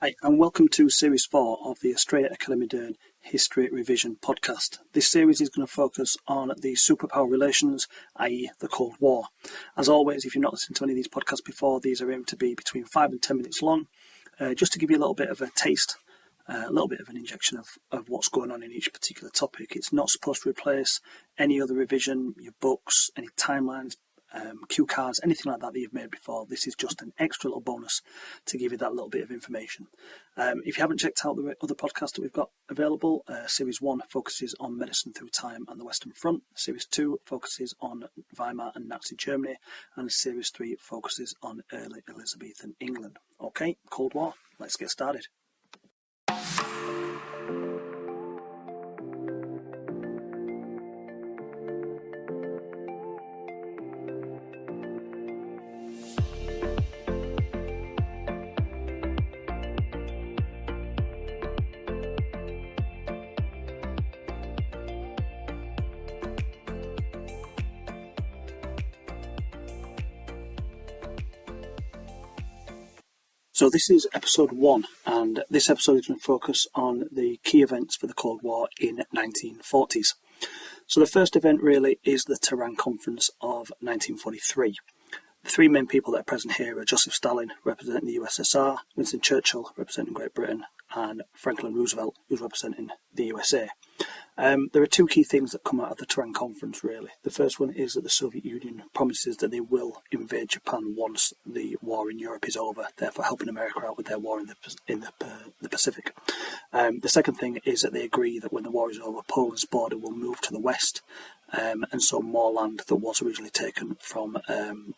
Hi, and welcome to Series 4 of the Australia Academy Doing History Revision podcast. This series is going to focus on the superpower relations, i.e. the Cold War. As always, if you've not listened to any of these podcasts before, these are aimed to be between 5 and 10 minutes long, just to give you a little bit of a taste, a little bit of an injection of what's going on in each particular topic. It's not supposed to replace any other revision, your books, any timelines, cue cards, anything like that you've made before. This is just an extra little bonus to give you that little bit of information. If you haven't checked out the other podcasts that we've got available, Series 1 focuses on medicine through time and the Western Front, Series 2 focuses on Weimar and Nazi Germany, and Series 3 focuses on early Elizabethan England. Okay, Cold War, let's get started. So this is episode 1, and this episode is going to focus on the key events for the Cold War in 1940s. So the first event really is the Tehran Conference of 1943. The three main people that are present here are Joseph Stalin, representing the USSR, Winston Churchill, representing Great Britain, and Franklin Roosevelt, who's representing the USA. There are two key things that come out of the Tehran Conference, really. The first one is that the Soviet Union promises that they will invade Japan once the war in Europe is over, therefore helping America out with their war in the Pacific. The second thing is that they agree that when the war is over, Poland's border will move to the west, and so more land that was originally taken from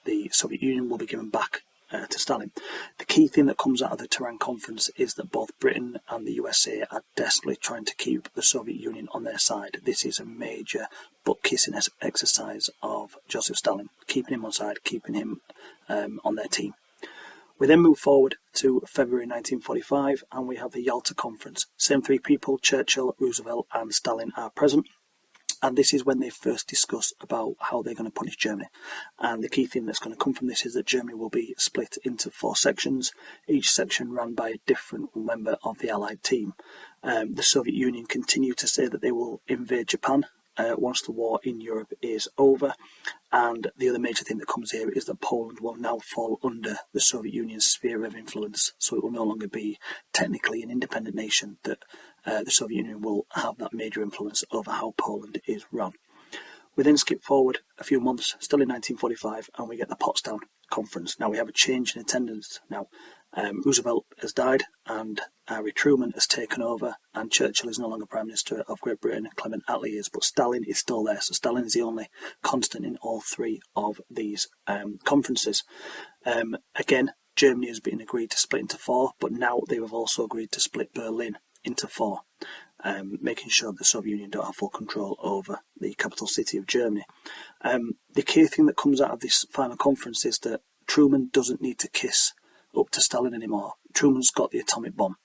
the Soviet Union will be given back to Stalin. The key thing that comes out of the Tehran Conference is that both Britain and the USA are desperately trying to keep the Soviet Union on their side. This is a major butt-kissing exercise of Joseph Stalin, keeping him on side, keeping him on their team. We then move forward to February 1945, and we have the Yalta Conference. Same three people, Churchill, Roosevelt and Stalin, are present. And this is when they first discuss about how they're going to punish Germany. And the key thing that's going to come from this is that Germany will be split into 4 sections, each section run by a different member of the Allied team. The Soviet Union continue to say that they will invade Japan once the war in Europe is over. And the other major thing that comes here is that Poland will now fall under the Soviet Union's sphere of influence. So it will no longer be technically an independent nation, that the Soviet Union will have that major influence over how Poland is run. We then skip forward a few months, still in 1945, and we get the Potsdam Conference. Now we have a change in attendance. Now Roosevelt has died and Harry Truman has taken over, and Churchill is no longer Prime Minister of Great Britain, Clement Attlee is, but Stalin is still there. So Stalin is the only constant in all 3 of these conferences. Again, Germany has been agreed to split into 4, but now they have also agreed to split Berlin into 4, making sure the Soviet Union don't have full control over the capital city of Germany. The key thing that comes out of this final conference is that Truman doesn't need to kiss up to Stalin anymore. Truman's got the atomic bomb,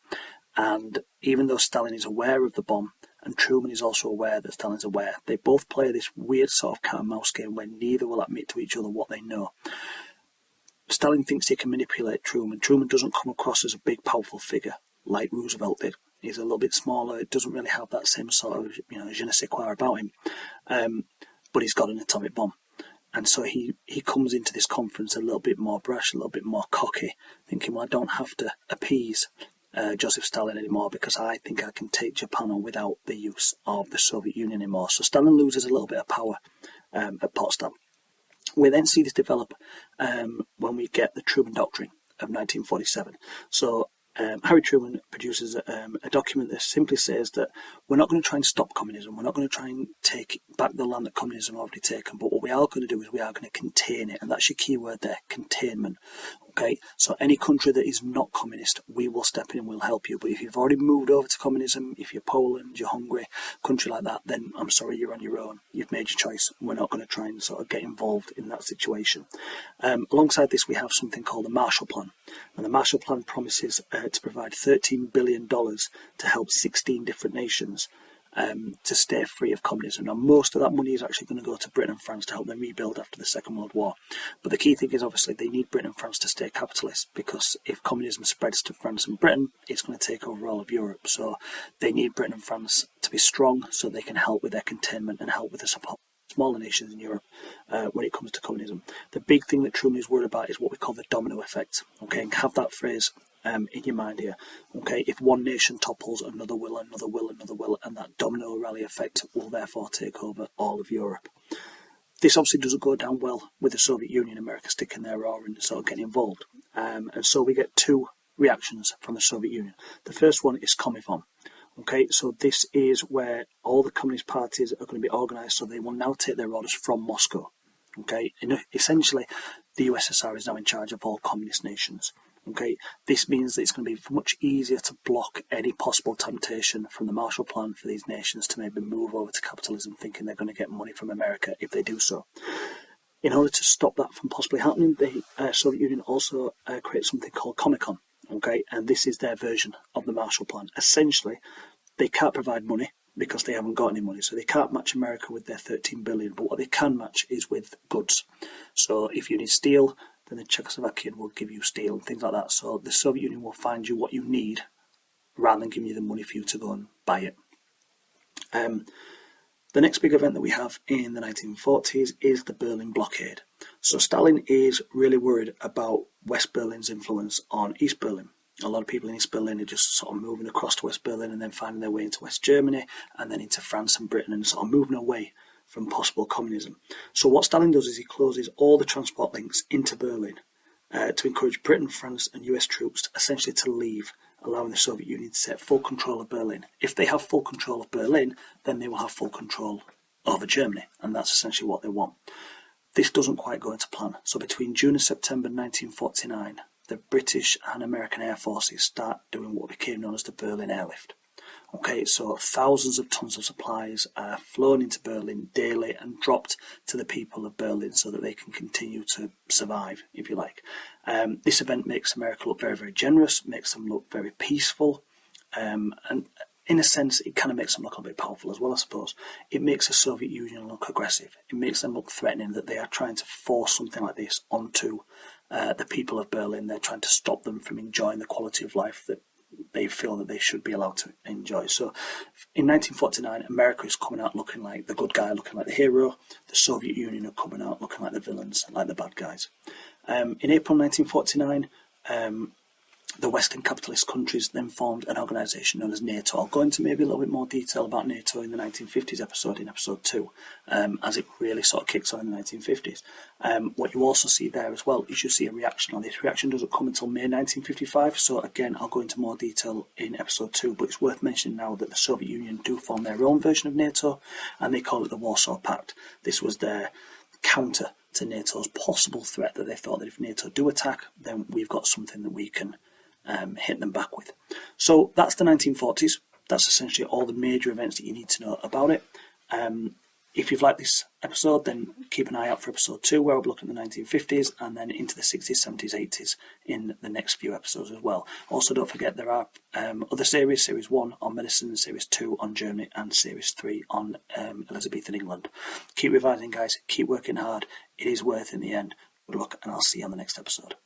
and even though Stalin is aware of the bomb, and Truman is also aware that Stalin's aware, they both play this weird sort of cat and mouse game where neither will admit to each other what they know. Stalin thinks he can manipulate Truman. Truman doesn't come across as a big, powerful figure like Roosevelt did. He's a little bit smaller, doesn't really have that same sort of, je ne sais quoi about him. But he's got an atomic bomb. And so he comes into this conference a little bit more brash, a little bit more cocky, thinking, well, I don't have to appease Joseph Stalin anymore because I think I can take Japan on without the use of the Soviet Union anymore. So Stalin loses a little bit of power at Potsdam. We then see this develop when we get the Truman Doctrine of 1947. So Harry Truman produces a document that simply says that we're not going to try and stop communism, we're not going to try and take back the land that communism has already taken, but what we are going to do is we are going to contain it, and that's your key word there, containment. Okay, so any country that is not communist, we will step in and we'll help you. But if you've already moved over to communism, if you're Poland, you're Hungary, country like that, then I'm sorry, you're on your own. You've made your choice. We're not going to try and sort of get involved in that situation. Alongside this, we have something called the Marshall Plan. And the Marshall Plan promises to provide $13 billion to help 16 different nations to stay free of communism. Now, most of that money is actually going to go to Britain and France to help them rebuild after the Second World War. But the key thing is obviously they need Britain and France to stay capitalist, because if communism spreads to France and Britain, it's going to take over all of Europe. So they need Britain and France to be strong so they can help with their containment and help with the support of smaller nations in Europe when it comes to communism. The big thing that Truman is worried about is what we call the domino effect. Okay, and have that phrase in your mind here. Okay, if one nation topples, another will, another will, another will, and that domino rally effect will therefore take over all of Europe. This obviously doesn't go down well with the Soviet Union, America sticking their oar and sort of getting involved. And so we get two reactions from the Soviet Union. The first one is Comintern. Okay, so this is where all the communist parties are going to be organised, so they will now take their orders from Moscow. Okay, and essentially the USSR is now in charge of all communist nations. Okay, this means that it's going to be much easier to block any possible temptation from the Marshall Plan for these nations to maybe move over to capitalism, thinking they're going to get money from America if they do so. In order to stop that from possibly happening, the Soviet Union also creates something called Comintern. Okay, and this is their version of the Marshall Plan. Essentially, they can't provide money because they haven't got any money, so they can't match America with their 13 billion, but what they can match is with goods. So if you need steel, then the Czechoslovakian will give you steel and things like that. So the Soviet Union will find you what you need rather than giving you the money for you to go and buy it. The next big event that we have in the 1940s is the Berlin blockade. So Stalin is really worried about West Berlin's influence on East Berlin. A lot of people in East Berlin are just sort of moving across to West Berlin and then finding their way into West Germany and then into France and Britain and sort of moving away from possible communism. So what Stalin does is he closes all the transport links into Berlin to encourage Britain, France and US troops essentially to leave, allowing the Soviet Union to take full control of Berlin. If they have full control of Berlin, then they will have full control over Germany, and that's essentially what they want. This doesn't quite go into plan. So between June and September 1949, the British and American air forces start doing what became known as the Berlin airlift. Okay, so thousands of tons of supplies are flown into Berlin daily and dropped to the people of Berlin so that they can continue to survive, if you like. This event makes America look very, very generous, makes them look very peaceful, and in a sense, it kind of makes them look a bit powerful as well, I suppose. It makes the Soviet Union look aggressive. It makes them look threatening that they are trying to force something like this onto the people of Berlin. They're trying to stop them from enjoying the quality of life that they feel that they should be allowed to enjoy. So in 1949, America is coming out looking like the good guy, looking like the hero. The Soviet Union are coming out looking like the villains, like the bad guys. In April 1949, the Western capitalist countries then formed an organisation known as NATO. I'll go into maybe a little bit more detail about NATO in the 1950s episode, in episode 2, as it really sort of kicks on in the 1950s. What you also see there as well is you see a reaction on this. Reaction doesn't come until May 1955, so again, I'll go into more detail in episode 2, but it's worth mentioning now that the Soviet Union do form their own version of NATO, and they call it the Warsaw Pact. This was their counter to NATO's possible threat, that they thought that if NATO do attack, then we've got something that we can hit them back with. So that's the 1940s. That's essentially all the major events that you need to know about it. If you've liked this episode, then keep an eye out for episode 2, where we'll look at the 1950s and then into the 60s, 70s, 80s in the next few episodes as well. Also, don't forget there are other series, Series 1 on medicine, Series 2 on Germany, and Series 3 on Elizabethan England. Keep revising, guys. Keep working hard. It is worth it in the end. Good luck, and I'll see you on the next episode.